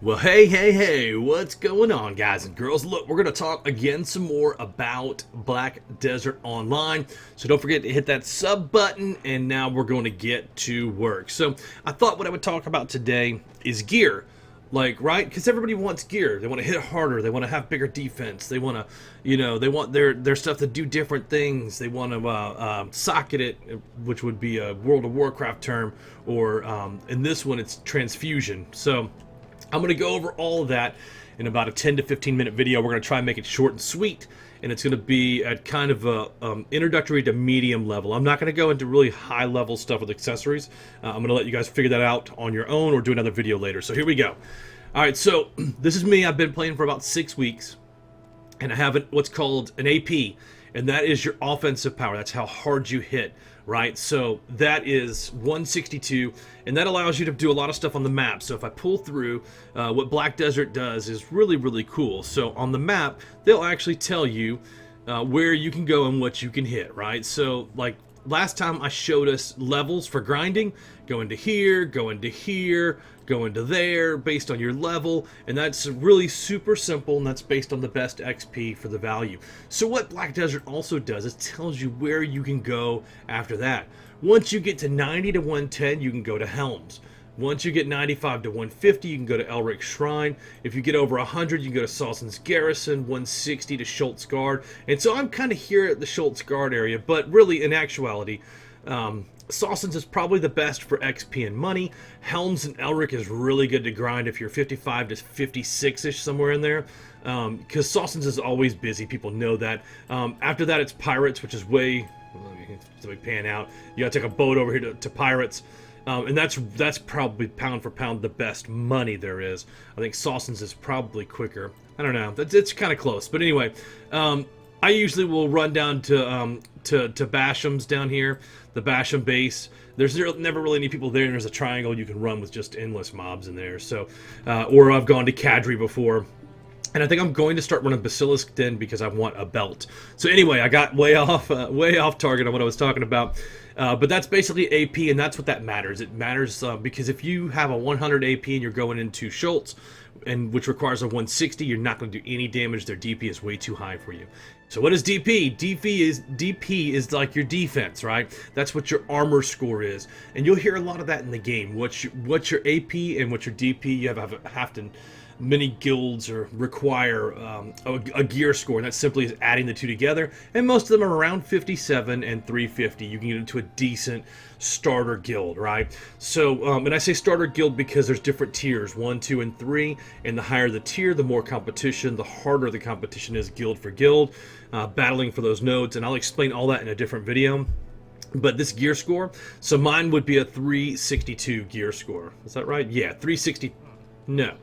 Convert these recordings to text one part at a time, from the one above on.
Well, hey, what's going on, guys and girls? Look, we're going to talk again some more about Black Desert Online. So don't forget to hit that sub button, and now we're going to get to work. So I thought what I would talk about today is gear. Like, right? Because everybody wants gear. They want to hit harder. They want to have bigger defense. They want to, they want their stuff to do different things. They want to socket it, which would be a World of Warcraft term, or in this one, it's transfusion. So I'm going to go over all of that in about a 10 to 15 minute video. We're going to try and make it short and sweet, and it's going to be at kind of a introductory to medium level. I'm not going to go into really high level stuff with accessories. I'm going to let you guys figure that out on your own or do another video later. So here we go. All right, so this is me. I've been playing for about 6 weeks, and I have what's called an AP, and that is your offensive power. That's how hard you hit, right? So that is 162, and that allows you to do a lot of stuff on the map. So if I pull through, what Black Desert does is really, really cool. So on the map, they'll actually tell you where you can go and what you can hit, right? So like last time I showed us levels for grinding, go into here, go into here, go into there based on your level, and that's really super simple, and that's based on the best XP for the value. So what Black Desert also does is tells you where you can go after that. Once you get to 90 to 110, you can go to Helms. Once you get 95 to 150, you can go to Elric's Shrine. If you get over 100, you can go to Salson's Garrison, 160 to Schultz Guard. And so I'm kind of here at the Schultz Guard area, but really, in actuality, Salson's is probably the best for XP and money. Helms and Elric is really good to grind if you're 55 to 56-ish, somewhere in there. Because Salson's is always busy, people know that. After that, it's Pirates, which is way pan out. You gotta take a boat over here to Pirates. And that's probably pound for pound the best money there is. I think Salson's is probably quicker. I don't know. It's kind of close. But anyway, I usually will run down to Basham's down here, the Basham base. There's never really any people there, and there's a triangle you can run with just endless mobs in there. So, or I've gone to Kadri before. And I think I'm going to start running Basilisk Den because I want a belt. So anyway, I got way off target on what I was talking about. But that's basically AP, and that's what that matters. It matters because if you have a 100 AP and you're going into Schultz, and which requires a 160, you're not going to do any damage. Their DP is way too high for you. So what is DP? DP is like your defense, right? That's what your armor score is, and you'll hear a lot of that in the game. What's your AP and what's your DP? You have to. Many guilds require a gear score, and that simply is adding the two together, and most of them are around 57 and 350. You can get into a decent starter guild, right? So, and I say starter guild because there's different tiers, 1, 2, and 3, and the higher the tier, the more competition, the harder the competition is guild for guild, battling for those nodes, and I'll explain all that in a different video. But this gear score, so mine would be a 362 gear score. Is that right? Yeah, 360, no.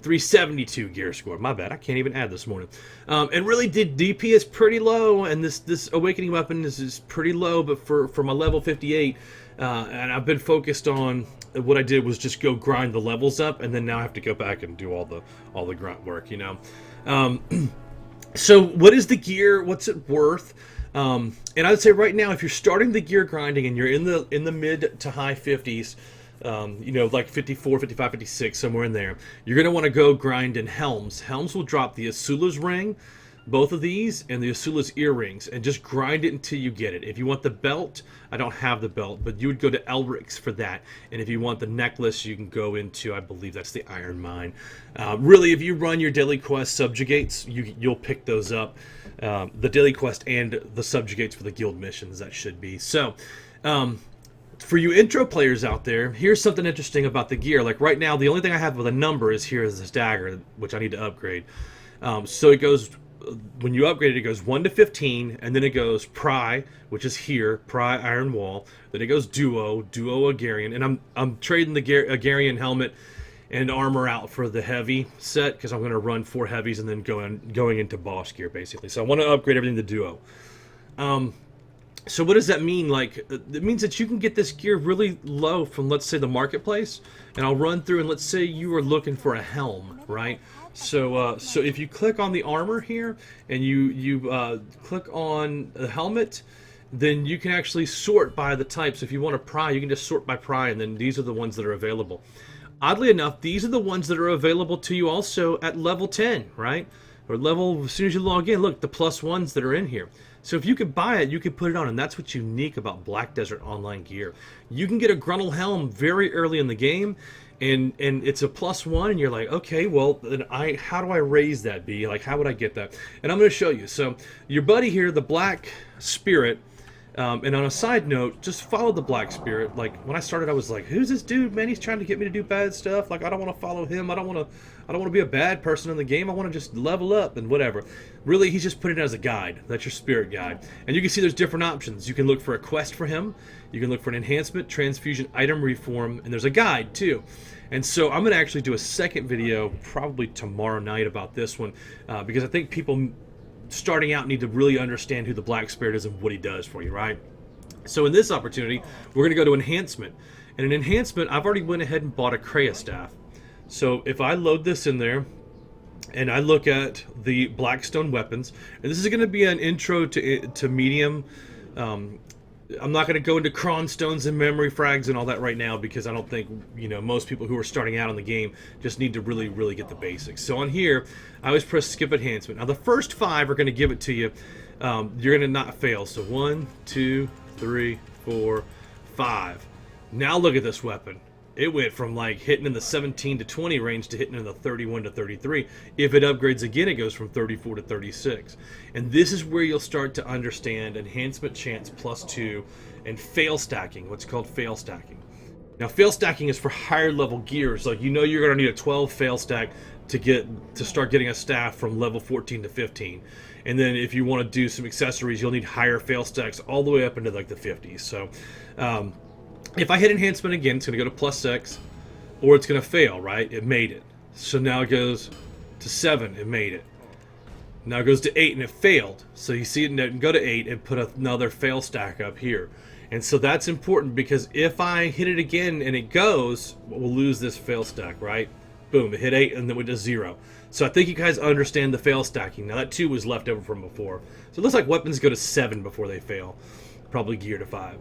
372 gear score. My bad. I can't even add this morning. And really, DP is pretty low, and this Awakening weapon is pretty low. But for my level 58, and I've been focused on what I did was just go grind the levels up, and then now I have to go back and do all the grunt work. So what is the gear? What's it worth? And I would say right now, if you're starting the gear grinding and you're in the mid to high 50s. Like 54, 55, 56, somewhere in there, you're going to want to go grind in Helms. Helms will drop the Asula's ring, both of these, and the Asula's earrings, and just grind it until you get it. If you want the belt, I don't have the belt, but you would go to Elric's for that. And if you want the necklace, you can go into, I believe that's the Iron Mine. Really, if you run your daily quest subjugates, you'll pick those up. The daily quest and the subjugates for the guild missions, that should be. So, for you intro players out there, here's something interesting about the gear. Like right now, the only thing I have with a number is here is this dagger, which I need to upgrade. So it goes, when you upgrade it, it goes 1 to 15, and then it goes PRI, which is here, PRI Iron Wall. Then it goes Duo Agarian, and I'm trading the Agarian helmet and armor out for the heavy set because I'm going to run 4 heavies and then going into boss gear basically. So I want to upgrade everything to Duo. So what does that mean? Like, it means that you can get this gear really low from, let's say, the marketplace, and I'll run through, and let's say you are looking for a helm, right? So if you click on the armor here, and you click on the helmet, then you can actually sort by the type. So if you want a PRI, you can just sort by PRI, and then these are the ones that are available. Oddly enough, these are the ones that are available to you also at level 10, right? Or level, as soon as you log in, look, the plus ones that are in here. So if you could buy it, you could put it on, and that's what's unique about Black Desert Online gear. You can get a Gruntle Helm very early in the game, and it's a +1, and you're like, okay, well, then how do I raise that B? Like, how would I get that? And I'm going to show you. So your buddy here, the Black Spirit, and on a side note, just follow the Black Spirit. Like, when I started, I was like, who's this dude, man? He's trying to get me to do bad stuff. Like, I don't want to follow him. I don't want to be a bad person in the game. I want to just level up and whatever. Really, he's just putting it as a guide. That's your spirit guide. And you can see there's different options. You can look for a quest for him. You can look for an enhancement, transfusion, item reform, and there's a guide, too. And so I'm going to actually do a second video probably tomorrow night about this one because I think people starting out need to really understand who the Black Spirit is and what he does for you, right? So in this opportunity, we're going to go to Enhancement. And in Enhancement, I've already went ahead and bought a Kreia staff. So if I load this in there, and I look at the Blackstone weapons, and this is going to be an intro to medium. I'm not going to go into cron stones and memory frags and all that right now because I don't think, most people who are starting out in the game just need to really, really get the basics. So on here, I always press skip enhancement. Now the first 5 are going to give it to you. You're going to not fail. So 1, 2, 3, 4, 5. Now look at this weapon. It went from like hitting in the 17 to 20 range to hitting in the 31 to 33. If it upgrades again, it goes from 34 to 36. And this is where you'll start to understand enhancement chance +2 and fail stacking, what's called fail stacking. Now fail stacking is for higher level gears. Like you're going to need a 12 fail stack to start getting a staff from level 14 to 15. And then if you want to do some accessories, you'll need higher fail stacks all the way up into like the 50s. So if I hit enhancement again, it's going to go to +6, or it's going to fail, right? It made it. So now it goes to 7, it made it. Now it goes to 8 and it failed. So you see it can go to 8 and put another fail stack up here. And so that's important because if I hit it again and it goes, we'll lose this fail stack, right? Boom, it hit 8 and then went to 0. So I think you guys understand the fail stacking. Now that 2 was left over from before. So it looks like weapons go to 7 before they fail. Probably gear to 5.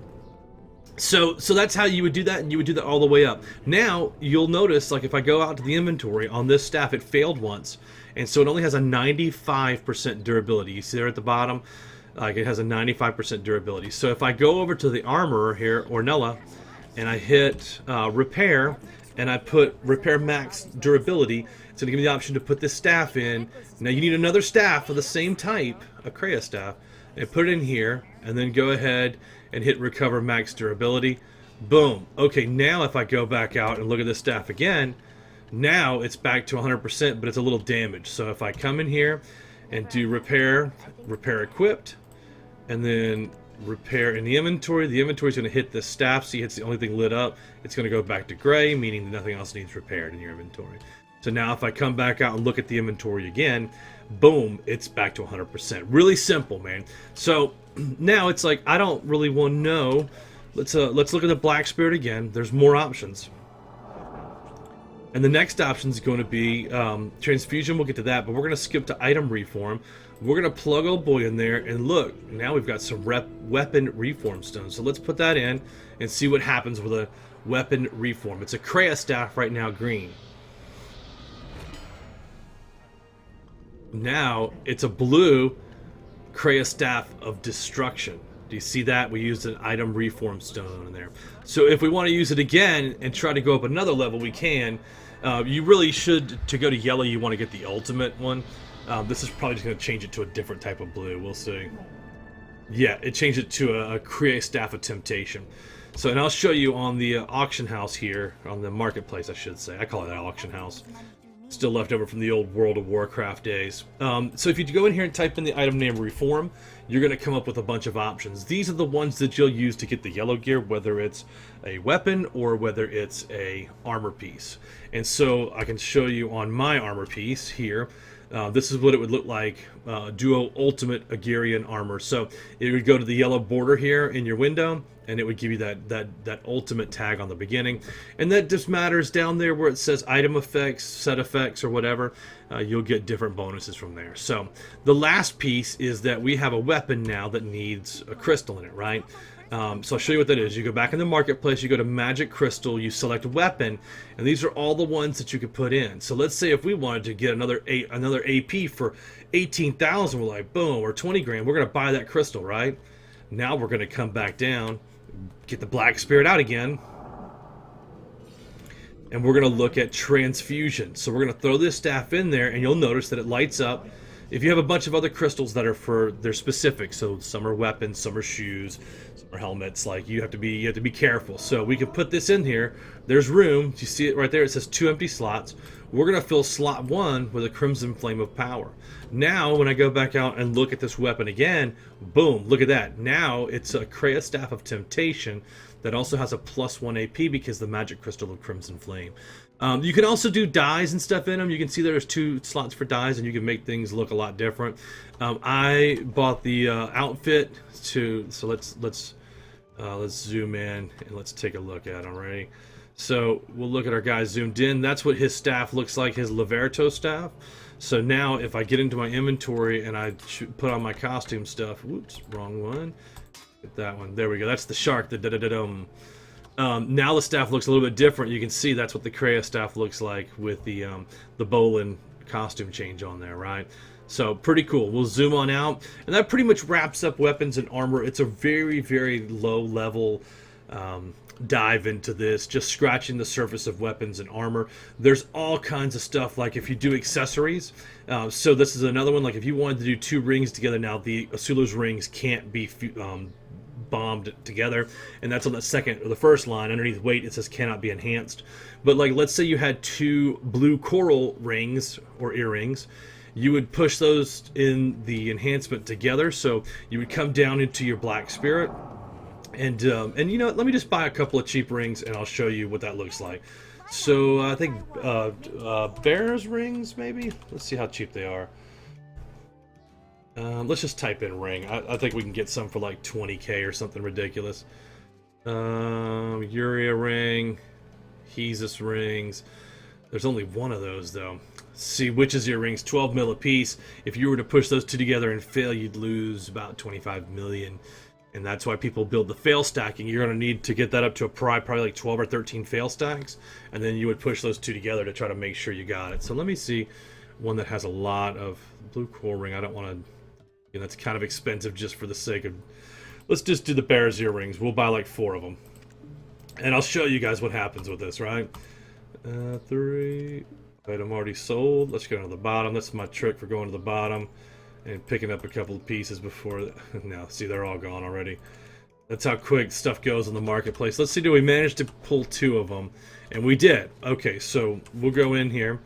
So that's how you would do that, and you would do that all the way up. Now, you'll notice, like if I go out to the inventory on this staff, it failed once. And so it only has a 95% durability. You see there at the bottom? Like it has a 95% durability. So if I go over to the armorer here, Ornella, and I hit repair, and I put repair max durability, it's going to give me the option to put this staff in. Now you need another staff of the same type, a Kreia staff, and put it in here, and then go ahead and hit recover max durability. Boom. Okay, now if I go back out and look at this staff again, now it's back to 100%, but it's a little damaged. So if I come in here and do repair equipped, and then repair in the inventory is going to hit this staff. See, it's the only thing lit up. It's going to go back to gray, meaning that nothing else needs repaired in your inventory. So now if I come back out and look at the inventory again, boom, it's back to 100%. Really simple, man. So now it's like, I don't really want to know. Let's look at the Black Spirit again. There's more options. And the next option is going to be Transfusion. We'll get to that, but we're going to skip to Item Reform. We're going to plug old boy in there, and look, now we've got some Weapon Reform stones. So let's put that in and see what happens with a Weapon Reform. It's a Kreia staff right now, green. Now it's a blue Kreia staff of destruction. Do you see that? We used an item reform stone in there. So if we want to use it again and try to go up another level, we can. You really should, to go to yellow, you want to get the ultimate one. This is probably just going to change it to a different type of blue. We'll see. Yeah, it changed it to a Kreia staff of temptation. So, and I'll show you on the auction house here, on the marketplace, I should say. I call it an auction house. Still left over from the old World of Warcraft days. So if you go in here and type in the item name Reform, you're going to come up with a bunch of options. These are the ones that you'll use to get the yellow gear, whether it's a weapon or whether it's a armor piece. And so I can show you on my armor piece here. This is what it would look like Duo Ultimate Agirian armor. So it would go to the yellow border here in your window, and it would give you that ultimate tag on the beginning. And that just matters down there where it says item effects, set effects, or whatever. You'll get different bonuses from there. So the last piece is that we have a weapon now that needs a crystal in it, right? So I'll show you what that is. You go back in the marketplace, you go to Magic Crystal, you select weapon, and these are all the ones that you could put in. So let's say if we wanted to get another AP for 18,000, we're like, boom, or 20 grand, we're going to buy that crystal, right? Now we're going to come back down, get the Black Spirit out again, and we're going to look at Transfusion. So we're going to throw this staff in there, and you'll notice that it lights up. If you have a bunch of other crystals that are they're specific, so some are weapons, some are shoes, some are helmets, like you have to be careful. So we can put this in here. There's room. You see it right there? It says 2 empty slots. We're going to fill slot 1 with a Crimson Flame of Power. Now, when I go back out and look at this weapon again, boom, look at that. Now it's a Kreia Staff of Temptation that also has a +1 AP because the Magic Crystal of Crimson Flame. You can also do dyes and stuff in them. You can see there's 2 slots for dyes, and you can make things look a lot different. I bought the outfit so let's zoom in and let's take a look at him. Ready? So we'll look at our guy zoomed in. That's what his staff looks like, his Laverto staff. So now if I get into my inventory and I put on my costume stuff, whoops, wrong one. Get that one. There we go. That's the shark. The da-da-da-dum. Now the staff looks a little bit different. You can see that's what the Kreia staff looks like with the Bolin costume change on there, right? So pretty cool. We'll zoom on out, and that pretty much wraps up weapons and armor. It's a very, very low level dive into this, just scratching the surface of weapons and armor. There's all kinds of stuff, like if you do accessories. So this is another one. Like if you wanted to do 2 rings together, now the Asula's rings can't be bombed together, and that's on the first line underneath weight. It says cannot be enhanced. But like, let's say you had 2 blue coral rings or earrings, you would push those in the enhancement together, so you would come down into your Black Spirit, and you know, let me just buy a couple of cheap rings and I'll show you what that looks like. So I think bear's rings, maybe. Let's see how cheap they are. Let's just type in ring. I think we can get some for like 20k or something ridiculous. Uria ring, Hesus rings. There's only one of those though. See, Witch's earrings, 12 mil a piece. If you were to push those 2 together and fail, you'd lose about 25 million. And that's why people build the fail stacking. You're going to need to get that up to a PRI, probably like 12 or 13 fail stacks. And then you would push those 2 together to try to make sure you got it. So let me see one that has a lot of blue coral ring. I don't want to, you know, that's kind of expensive just for the sake of, let's just do the bear's earrings. We'll buy like 4 of them. And I'll show you guys what happens with this, right? 3 item already sold. Let's go to the bottom. That's my trick for going to the bottom and picking up a couple of pieces before. Now, see, they're all gone already. That's how quick stuff goes in the marketplace. Let's see, do we manage to pull 2 of them? And we did. Okay, so we'll go in here.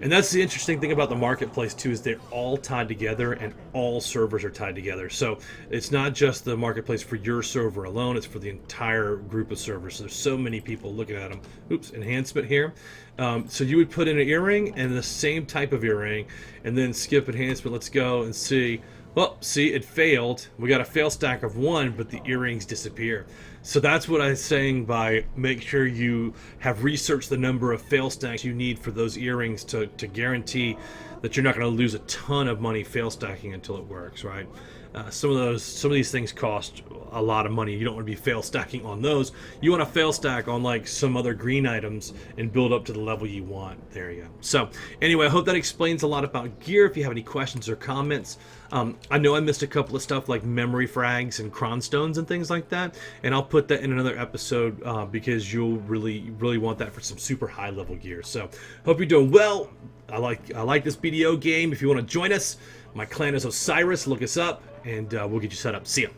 And that's the interesting thing about the marketplace too, is they're all tied together and all servers are tied together. So it's not just the marketplace for your server alone, it's for the entire group of servers. So there's so many people looking at them. Oops, enhancement here. So you would put in an earring and the same type of earring and then skip enhancement. Let's go and see. Well, see, it failed. We got a fail stack of 1, but the earrings disappear. So that's what I'm saying by make sure you have researched the number of fail stacks you need for those earrings to guarantee that you're not going to lose a ton of money fail stacking until it works, right? Some of these things cost a lot of money. You don't want to be fail stacking on those. You want to fail stack on like some other green items and build up to the level you want. There you go. So anyway, I hope that explains a lot about gear. If you have any questions or comments, I know I missed a couple of stuff like memory frags and cronstones and things like that, and I'll put that in another episode because you'll really want that for some super high level gear. So hope you're doing well. I like this BDO game. If you want to join us, my clan is Osiris. Look us up, and we'll get you set up. See ya.